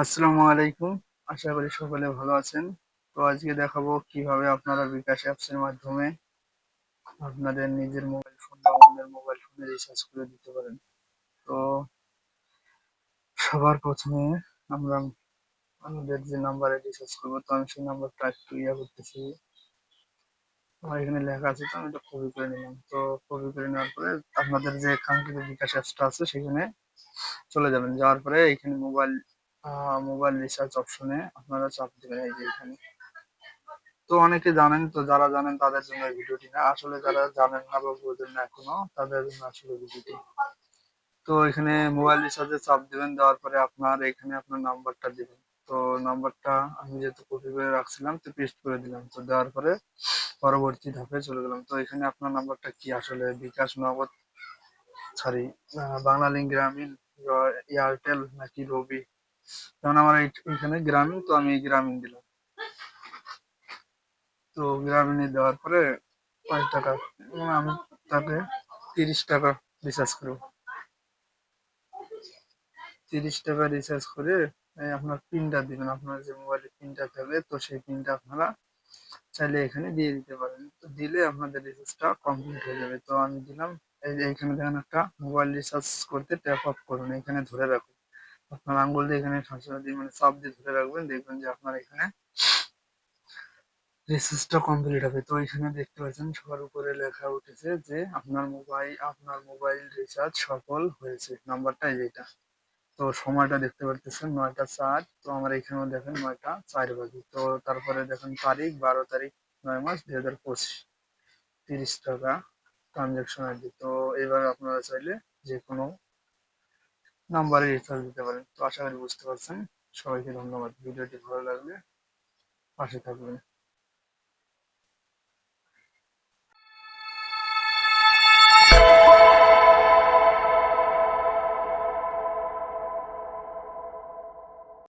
আসসালামু আলাইকুম। আশা করি সকলে ভালো আছেন। তো আজকে দেখাবো কিভাবে আপনারা বিকাশ অ্যাপস এর মাধ্যমে আপনাদের নিজের মোবাইল ফোন বা অন্যের মোবাইল ফোনে রিচার্জ করে দিতে পারেন। তো সবার প্রথমে আমরা আমাদের যে নাম্বারে রিচার্জ করবো, তো আমি সেই নাম্বারটা একটু করতেছি। আমার এখানে লেখা আছে, তো আমি এটা কপি করে নিলাম। তো কপি করে নেওয়ার পরে আপনাদের যে কাঙ্ক্ষিত বিকাশ অ্যাপসটা আছে সেখানে চলে যাবেন। যাওয়ার পরে এখানে মোবাইল রিচার্জ অপশনে আপনারা চাপ দিবেন, এই যে এখানে। তো অনেকে জানেন, তো যারা জানেন তাদের জন্য এই ভিডিওটি না, আসলে যারা জানেন না বা বোঝেন না এখনো তাদের জন্য আসলে ভিডিওটি। তো এখানে মোবাইল রিচার্জে চাপ দিবেন, দেওয়ার পরে আপনার এখানে আপনার নাম্বারটা দিবেন। তো নাম্বারটা আমি যেহেতু কপি করে রাখছিলাম, তো পেস্ট করে দিলাম। তো দেওয়ার পরে পরবর্তী ধাপে চলে গেলাম। তো এখানে আপনার নাম্বারটা কি, আসলে বিকাশ, নগদ, সরি, বাংলালিংক, গ্রামীণ, এয়ারটেল নাকি রবি। যেমন আমার এখানে গ্রামীণ, তো আমি গ্রামীণ দিলাম। তো গ্রামীণে দেওয়ার পরে কয় টাকা, আমি তাকে 30 টাকা রিচার্জ করবো। 30 টাকা রিচার্জ করে আপনার পিনটা দিবেন, আপনার যে মোবাইলের পিনটা থাকবে, তো সেই পিনটা আপনারা চাইলে এখানে দিয়ে দিতে পারেন। তো দিলে আপনাদের রিচার্জটা কমপ্লিট হয়ে যাবে। তো আমি দিলাম। এই যে এখানে দেখেন একটা মোবাইল রিচার্জ করতে ট্যাপ অফ করুন, এখানে ধরে রাখুন। আপনার আঙ্গুল দিয়ে এখানে ঠাঁচা দিয়ে, মানে চাপ দিয়ে ধরে রাখবেন, দেখবেন যে আপনার এখানে রিচার্জটা কমপ্লিট হবে। তো এখানে দেখতে পাচ্ছেন সবার উপরে লেখা উঠেছে যে আপনার মোবাইল রিচার্জ সফল হয়েছে, নাম্বারটা যেটা। তো সময়টা দেখতে পারতেছেন 9টা 4। তো আমার এখানেও দেখেন 9টা 4 বাজে। তো তারপরে দেখেন তারিখ 12 তারিখ 9 মাস 2025, 30 টাকা ট্রানজাকশন আইডি। তো এইভাবে আপনারা চাইলে যে কোনো নাম্বারে রিচার্জ দিতে পারেন। তো আশা করি বুঝতে পারছেন। সবাইকে ধন্যবাদ। ভিডিওটি ভালো লাগলে পাশে থাকবেন।